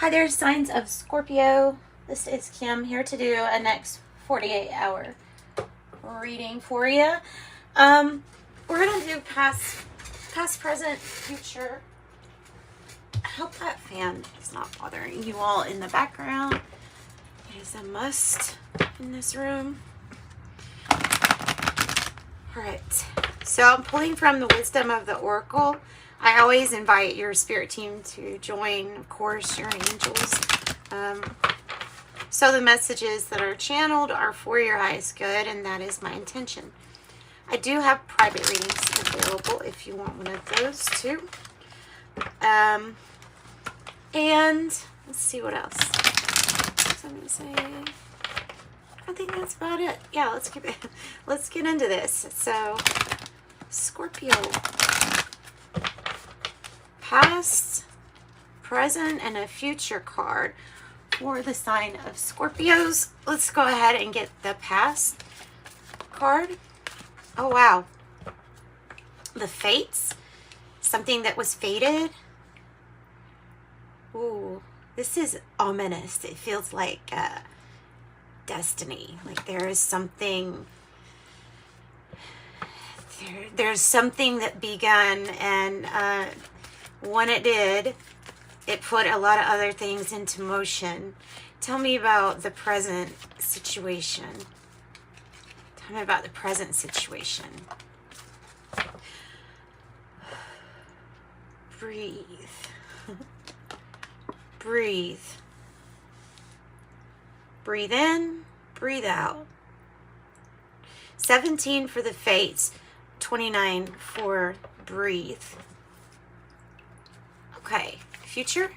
Hi there, signs of Scorpio. This is Kim here to do a next 48-hour reading for you. We're going to do past, present, future. I hope that fan is not bothering you all in the background. It is a must in this room. Alright, so I'm pulling from the Wisdom of the Oracle. I always invite your spirit team to join, of course, your angels. So the messages that are channeled are for your highest good, and that is my intention. I do have private readings available if you want one of those too. And let's see what else. So I'm going to say, I think that's about it. Yeah, let's get into this. So, Scorpio. Past, present, and a future card for the sign of Scorpios. Let's go ahead and get the past card. Oh, wow. The Fates. Something that was fated. Ooh, this is ominous. It feels like destiny. Like there is something... There's something that began, and when it did, it put a lot of other things into motion. Tell me about the present situation. Tell me about the present situation. Breathe. Breathe. Breathe in, breathe out. 17 for the Fates, 29 for breathe. Okay, future.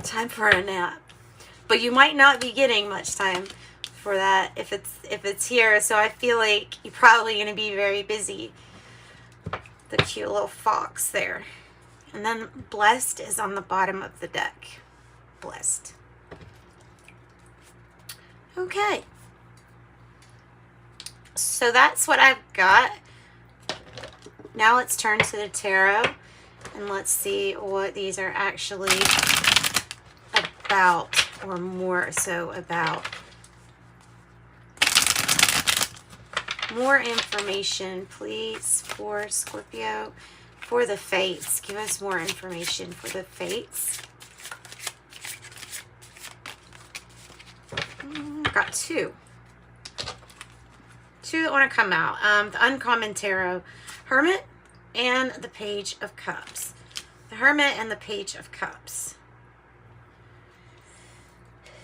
Time for a nap. But you might not be getting much time for that if it's here, so I feel like you're probably going to be very busy. The cute little fox there. And then blessed is on the bottom of the deck. Blessed. Okay. So that's what I've got. Now let's turn to the tarot and let's see what these are actually about, or more so about. More information, please, for Scorpio. For the Fates. Give us more information for the Fates. Got two. Two that want to come out. The Uncommon Tarot. Hermit and the Page of Cups. The Hermit and the Page of Cups.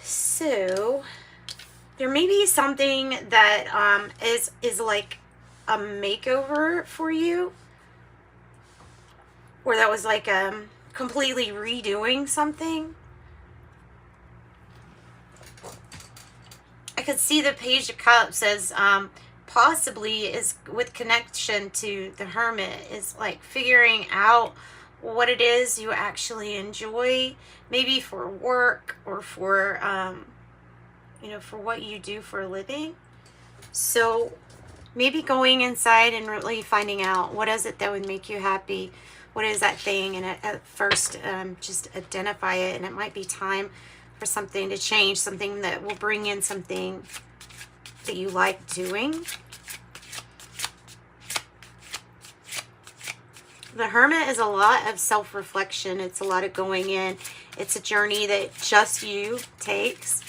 So, there may be something that is like a makeover for you. Or that was like completely redoing something. I could see the Page of Cups as possibly is with connection to the Hermit, is like figuring out what it is you actually enjoy, maybe for work or for for what you do for a living. So maybe going inside and really finding out what is it that would make you happy. What is that thing? And at first, just identify it. And it might be time for something to change, something that will bring in something that you like doing. The Hermit is a lot of self-reflection. It's a lot of going in. It's a journey that just you takes.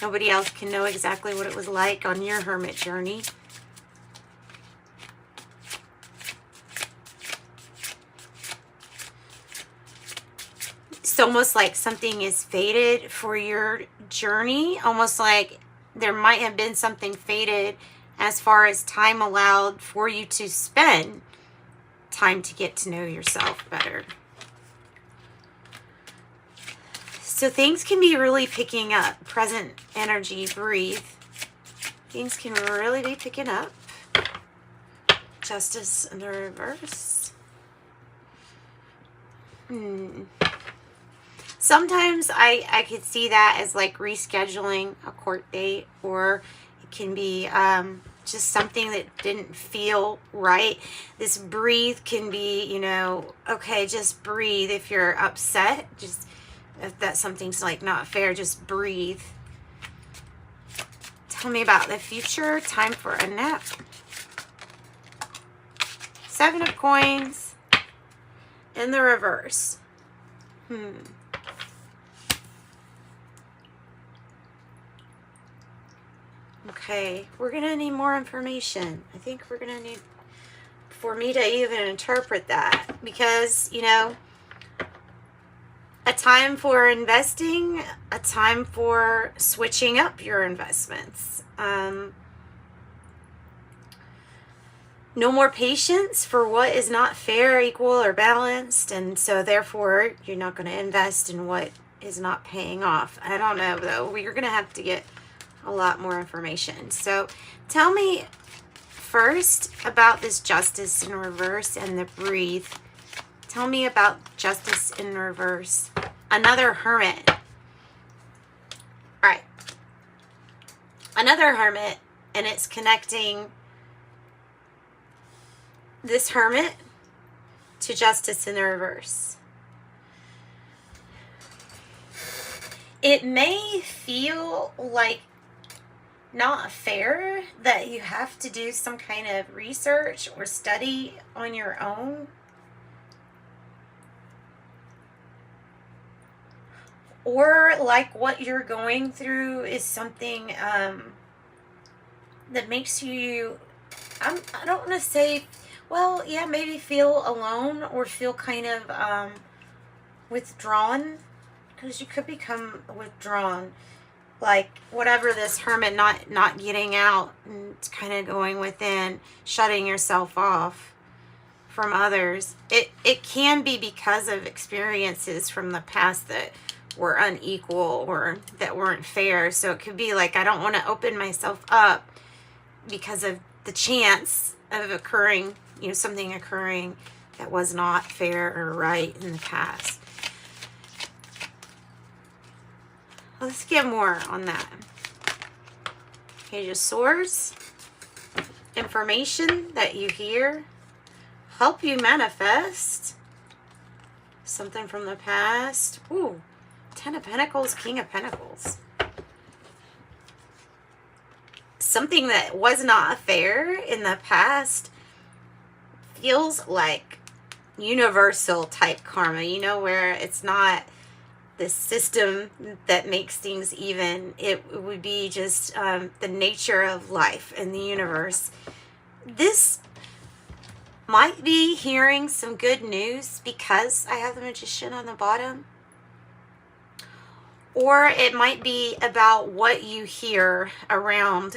Nobody else can know exactly what it was like on your Hermit journey. It's almost like something is fated for your journey. Almost like there might have been something fated as far as time allowed for you to spend time to get to know yourself better. So things can be really picking up. Present energy, breathe. Things can really be picking up. Justice in the reverse. Sometimes I could see that as like rescheduling a court date, or it can be just something that didn't feel right. This breathe can be, you know, okay, just breathe. If you're upset, just, if that something's like not fair, just breathe. Tell me about the future. Time for a nap. 7 of coins in the reverse. Okay, we're going to need more information. I think we're going to need, for me to even interpret that, because, you know, a time for investing, a time for switching up your investments. No more patience for what is not fair, equal, or balanced, and so therefore you're not going to invest in what is not paying off. I don't know, though. You're going to have to get a lot more information. So tell me first about this justice in reverse and the breathe. Tell me about justice in reverse. Another hermit. All right. Another hermit, and it's connecting this hermit to justice in the reverse. It may feel like not fair that you have to do some kind of research or study on your own. Or like what you're going through is something that makes you, I don't want to say, well, yeah, maybe feel alone or feel kind of withdrawn, because you could become withdrawn. Like whatever this hermit not getting out and kind of going within, shutting yourself off from others. It can be because of experiences from the past that were unequal or that weren't fair. So it could be like, I don't want to open myself up because of the chance of occurring, you know, something occurring that was not fair or right in the past. Let's get more on that. Page of Swords. Information that you hear. Help you manifest. Something from the past. Ooh. 10 of Pentacles, King of Pentacles. Something that was not fair in the past feels like universal type karma. You know, where it's not the system that makes things even. It would be just the nature of life and the universe. This might be hearing some good news because I have the Magician on the bottom. Or it might be about what you hear around.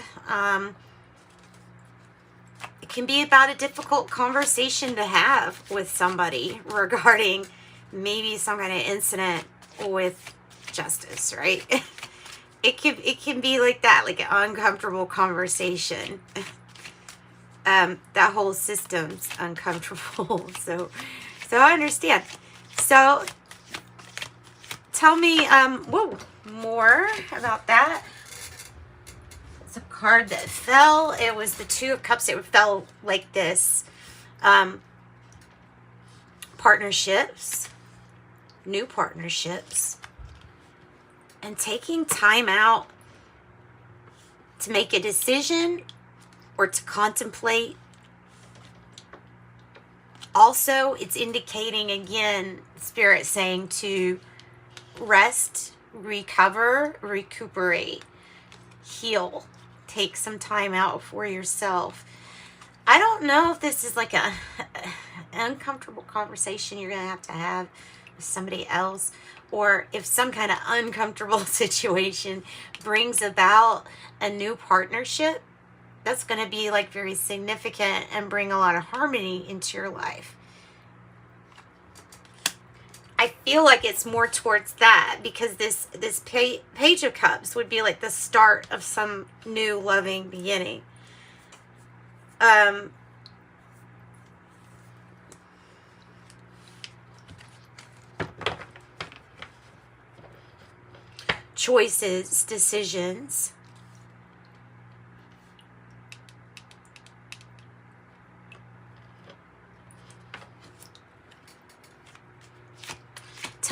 It can be about a difficult conversation to have with somebody regarding maybe some kind of incident with justice, right? It can be like that, like an uncomfortable conversation. That whole system's uncomfortable. So I understand. So tell me more about that. It's a card that fell. It was the Two of Cups. It fell like this. Partnerships. New partnerships. And taking time out to make a decision or to contemplate. Also, it's indicating, again, Spirit saying to rest, recover, recuperate, heal. Take some time out for yourself. I don't know if this is like an uncomfortable conversation you're going to have with somebody else, or if some kind of uncomfortable situation brings about a new partnership that's going to be like very significant and bring a lot of harmony into your life. I feel like it's more towards that, because this Page of Cups would be like the start of some new loving beginning. Choices, decisions.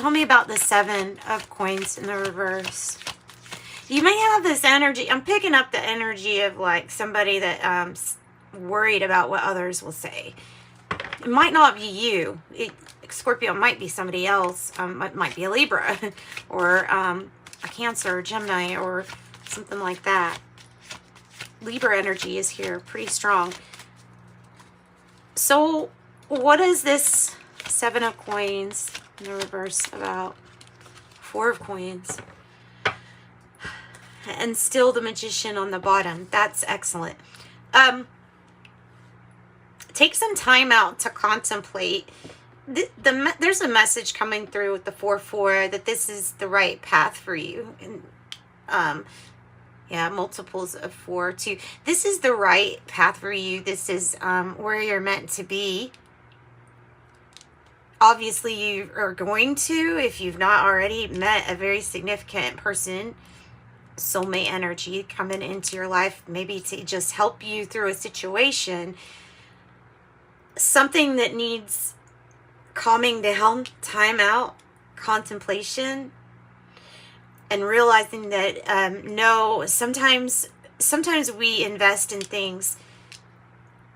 Tell me about the 7 of Coins in the reverse. You may have this energy. I'm picking up the energy of like somebody that worried about what others will say. It might not be you. Scorpio might be somebody else. It might be a Libra or a Cancer or Gemini or something like that. Libra energy is here, pretty strong. So what is this 7 of Coins in the reverse about? 4 of Coins. And still the Magician on the bottom. That's excellent. Take some time out to contemplate. There's a message coming through with the 4-4 that this is the right path for you. And yeah, multiples of 4 too. This is the right path for you. This is where you're meant to be. Obviously, you are going to, if you've not already met a very significant person, soulmate energy coming into your life, maybe to just help you through a situation, something that needs calming down, time out, contemplation, and realizing that no, sometimes we invest in things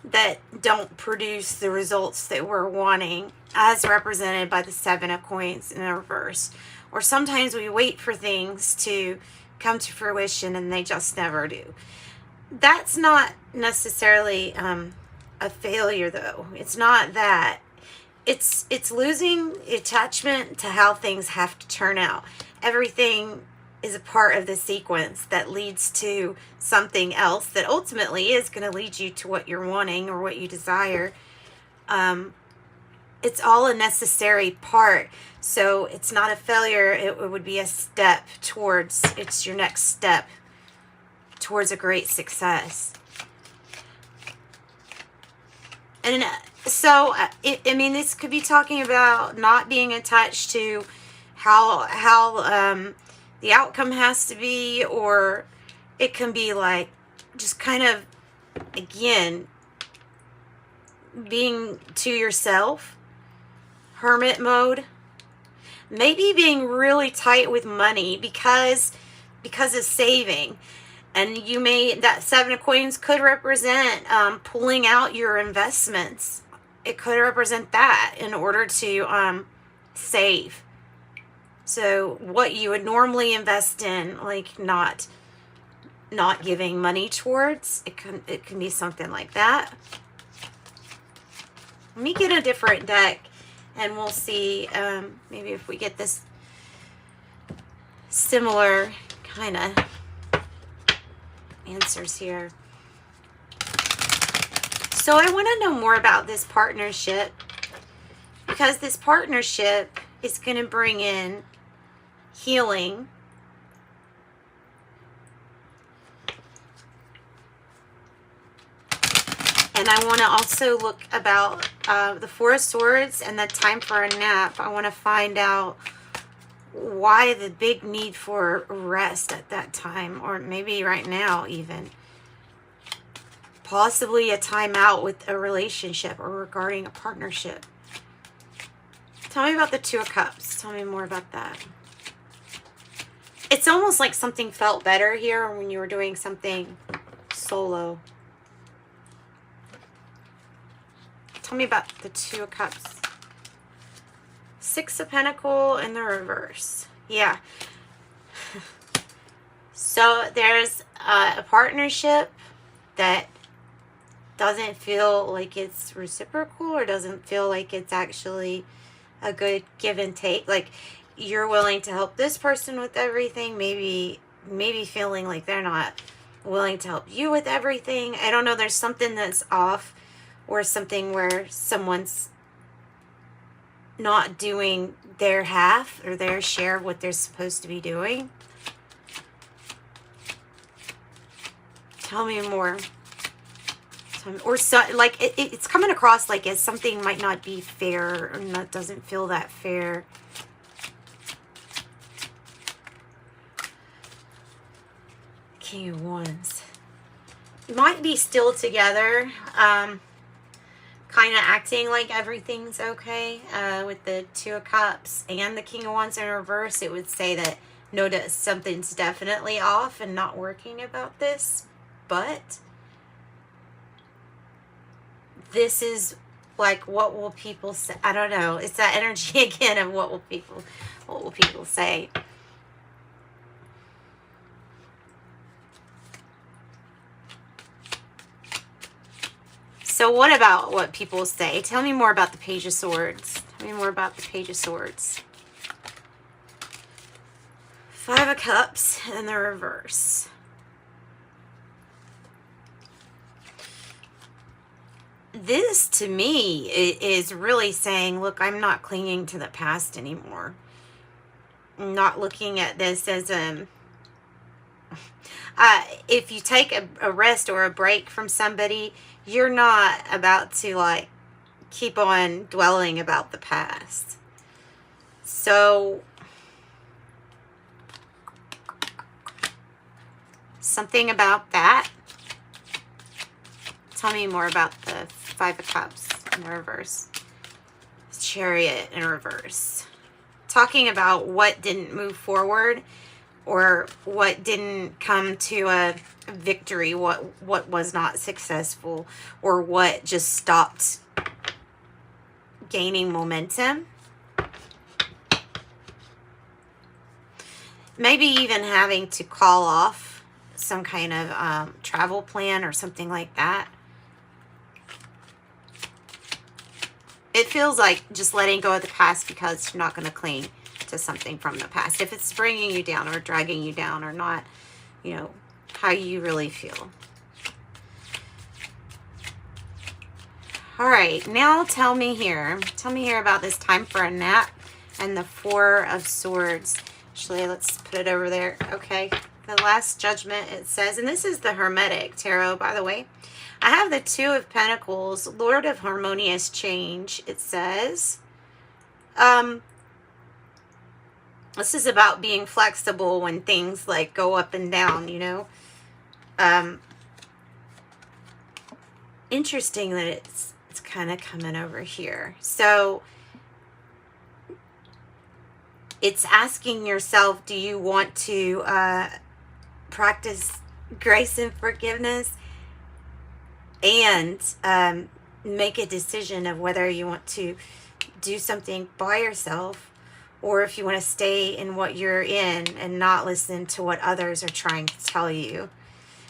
that don't produce the results that we're wanting, as represented by the 7 of Coins in the reverse. Or sometimes we wait for things to come to fruition and they just never do. That's not necessarily a failure, though. It's not that. It's losing attachment to how things have to turn out. Everything is a part of the sequence that leads to something else that ultimately is going to lead you to what you're wanting or what you desire. It's all a necessary part. So it's not a failure. It would be a step towards, it's your next step towards a great success. And so, I mean, this could be talking about not being attached to how the outcome has to be, or it can be like just kind of, again, being to yourself, hermit mode, maybe being really tight with money because of saving. And you may, that 7 of Coins could represent pulling out your investments. It could represent that in order to save. So what you would normally invest in, like not giving money towards, it can be something like that. Let me get a different deck and we'll see maybe if we get this similar kind of answers here. So I want to know more about this partnership, because this partnership is going to bring in healing, and I want to also look about the 4 of Swords and the time for a nap. I want to find out why the big need for rest at that time, or maybe right now even. Possibly a time out with a relationship or regarding a partnership. Tell me about the 2 of Cups. Tell me more about that. It's almost like something felt better here when you were doing something solo. Tell me about the 2 of Cups. 6 of Pentacles in the reverse. Yeah. So there's a partnership that doesn't feel like it's reciprocal, or doesn't feel like it's actually a good give and take. Like you're willing to help this person with everything, maybe feeling like they're not willing to help you with everything. I don't know, there's something that's off, or something where someone's not doing their half or their share of what they're supposed to be doing. Tell me more. Or so, like it's coming across like as something might not be fair, or not, doesn't feel that fair. King of Wands. Might be still together. kind of acting like everything's okay. With the Two of Cups and the King of Wands in reverse, it would say that no, something's definitely off and not working about this. But this is like, what will people say? I don't know. It's that energy again of what will people say? So what about what people say? Tell me more about the Page of Swords. Tell me more about the Page of Swords. Five of Cups and the reverse. This, to me, is really saying, look, I'm not clinging to the past anymore. I'm not looking at this as if you take a rest or a break from somebody, you're not about to, like, keep on dwelling about the past. So, something about that. Tell me more about the Five of Cups in the reverse. Chariot in reverse. Talking about what didn't move forward, or what didn't come to a victory, what was not successful, or what just stopped gaining momentum. Maybe even having to call off some kind of travel plan or something like that. It feels like just letting go of the past because you're not going to cling to something from the past. If it's bringing you down or dragging you down or not, you know, how you really feel. All right, now tell me here about this time for a nap and the Four of Swords. Actually, let's put it over there. Okay, the Last Judgment, it says, and this is the Hermetic Tarot, by the way. I have the Two of Pentacles, Lord of Harmonious Change, it says. This is about being flexible when things like go up and down, you know. Interesting that it's kind of coming over here. So it's asking yourself, do you want to practice grace and forgiveness and make a decision of whether you want to do something by yourself, or if you want to stay in what you're in and not listen to what others are trying to tell you.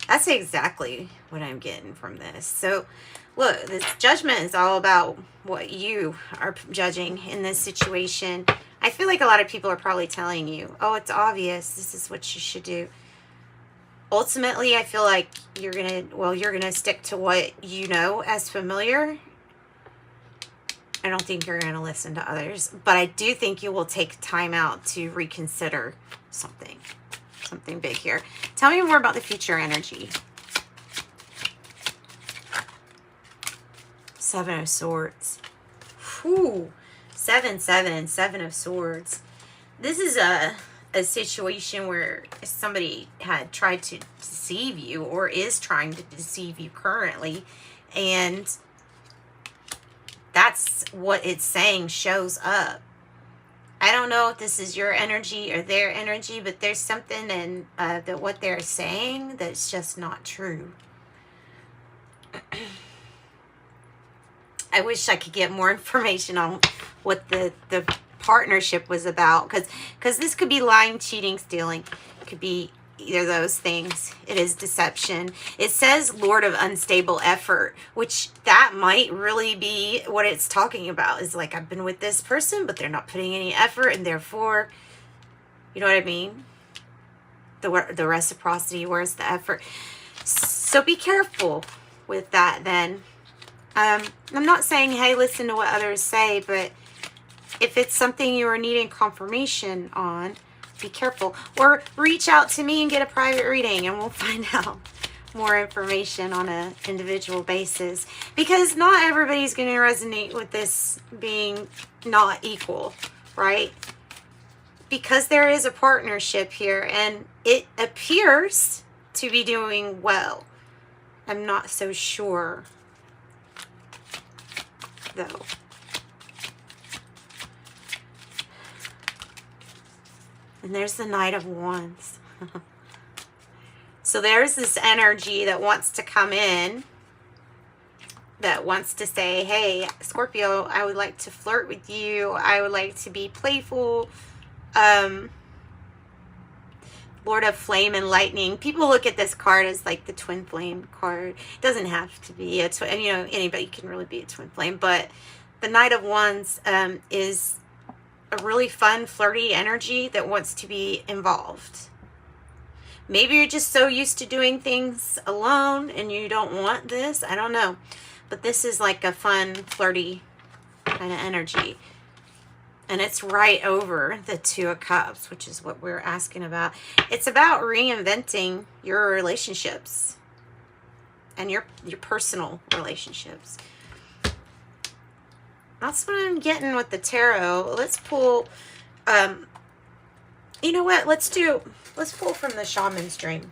That's exactly what I'm getting from this. So look, this judgment is all about what you are judging in this situation. I feel like a lot of people are probably telling you, oh, it's obvious, this is what you should do. Ultimately, I feel like you're gonna stick to what you know as familiar. I don't think you're gonna listen to others, but I do think you will take time out to reconsider something big here. Tell me more about the future energy. Seven of Swords. Whew. 7 of Swords. This is a situation where somebody had tried to deceive you or is trying to deceive you currently, and that's what it's saying shows up. I don't know if this is your energy or their energy, but there's something in that what they're saying that's just not true. I wish I could get more information on what the partnership was about, because this could be lying, cheating, stealing. It could be either of those things. It is deception. It says Lord of Unstable Effort, which that might really be what it's talking about. Is like, I've been with this person, but they're not putting any effort, and therefore, you know what I mean? The reciprocity, where's the effort? So be careful with that then. I'm not saying, hey, listen to what others say, but if it's something you are needing confirmation on, be careful. Or reach out to me and get a private reading, and we'll find out more information on an individual basis. Because not everybody's going to resonate with this being not equal, right? Because there is a partnership here, and it appears to be doing well. I'm not so sure though. And there's the Knight of Wands. So there's this energy that wants to come in, that wants to say, hey, Scorpio, I would like to flirt with you. I would like to be playful. Lord of Flame and Lightning. People look at this card as like the twin flame card. It doesn't have to be a twin, you know, anybody can really be a twin flame, but the Knight of Wands is a really fun, flirty energy that wants to be involved. Maybe you're just so used to doing things alone and you don't want this. I don't know. But this is like a fun, flirty kind of energy. And it's right over the Two of Cups, which is what we're asking about. It's about reinventing your relationships and your personal relationships. That's what I'm getting with the tarot. Let's pull, you know what? Let's pull from the Shaman's Dream.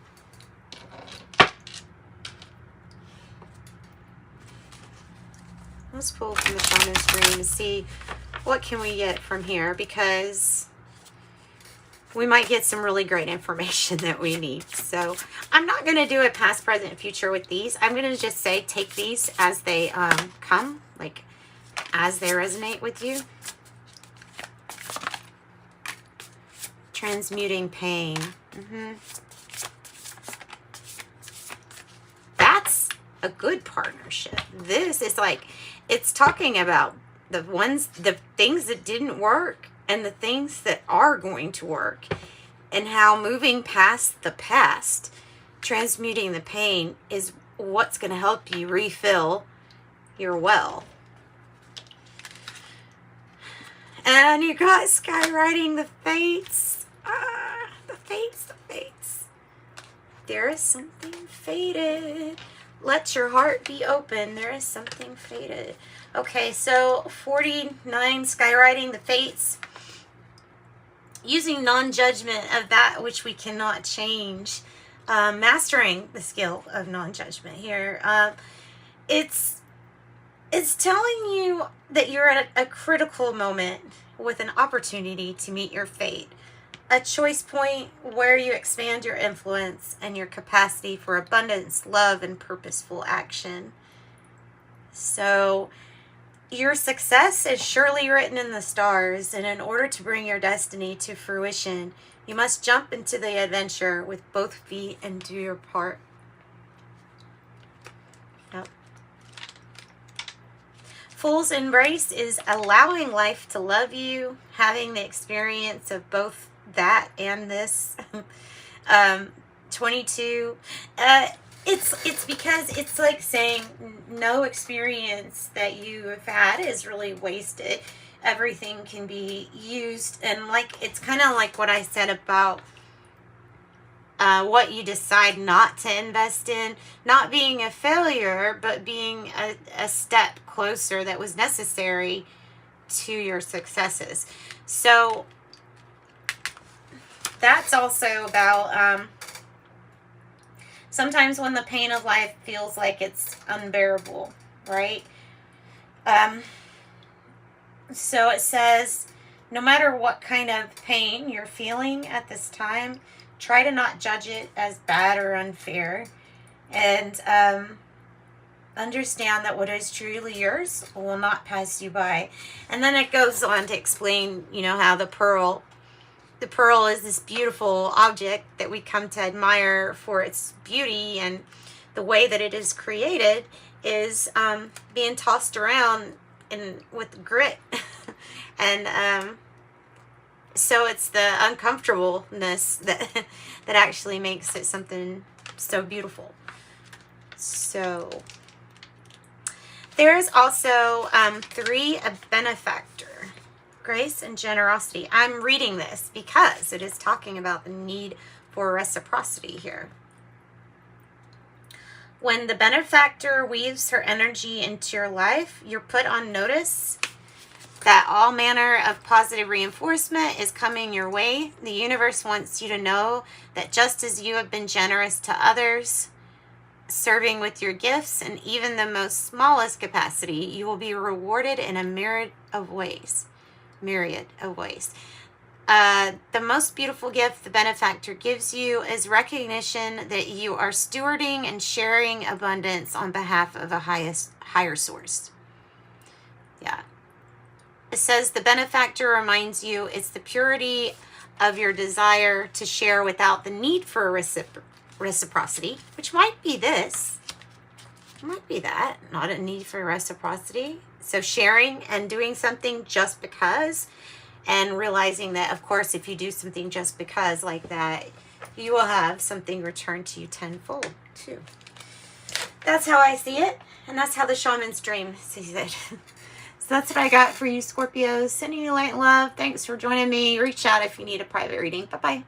Let's pull from the Shaman's Dream and see what can we get from here, because we might get some really great information that we need. So I'm not going to do a past, present, and future with these. I'm going to just say take these as they come, like as they resonate with you. Transmuting pain. That's a good partnership. This is like, it's talking about the things that didn't work and the things that are going to work, and how moving past the past, transmuting the pain, is what's going to help you refill your well. And you got skywriting the fates. The fates, the fates. There is something fated. Let your heart be open. There is something fated. Okay, so 49, skywriting the fates. Using non-judgment of that which we cannot change. Mastering the skill of non-judgment here. It's telling you that you're at a critical moment with an opportunity to meet your fate. A choice point where you expand your influence and your capacity for abundance, love, and purposeful action. So your success is surely written in the stars, and in order to bring your destiny to fruition, you must jump into the adventure with both feet and do your part. Yep. Fool's Embrace is allowing life to love you, having the experience of both that and this. 22. It's because it's like saying no experience that you have had is really wasted. Everything can be used, and like it's kind of like what I said about what you decide not to invest in, not being a failure, but being a step closer that was necessary to your successes. So that's also about sometimes when the pain of life feels like it's unbearable, right? So it says, no matter what kind of pain you're feeling at this time, try to not judge it as bad or unfair. And understand that what is truly yours will not pass you by. And then it goes on to explain, you know, how the pearl is this beautiful object that we come to admire for its beauty, and the way that it is created is being tossed around with grit. And so it's the uncomfortableness that actually makes it something so beautiful. So there is also 3, a benefactor. Grace and generosity. I'm reading this because it is talking about the need for reciprocity here. When the benefactor weaves her energy into your life, you're put on notice that all manner of positive reinforcement is coming your way. The universe wants you to know that just as you have been generous to others, serving with your gifts and even the most smallest capacity, you will be rewarded in a myriad of ways. The most beautiful gift the benefactor gives you is recognition that you are stewarding and sharing abundance on behalf of a higher source. Yeah. It says the benefactor reminds you it's the purity of your desire to share without the need for a reciprocity, which might be this. It might be that, not a need for reciprocity. So sharing and doing something just because, and realizing that, of course, if you do something just because like that, you will have something returned to you tenfold too. That's how I see it, and that's how the shaman's dream sees it. So that's what I got for you, Scorpios. Sending you light and love. Thanks for joining me. Reach out if you need a private reading. Bye-bye.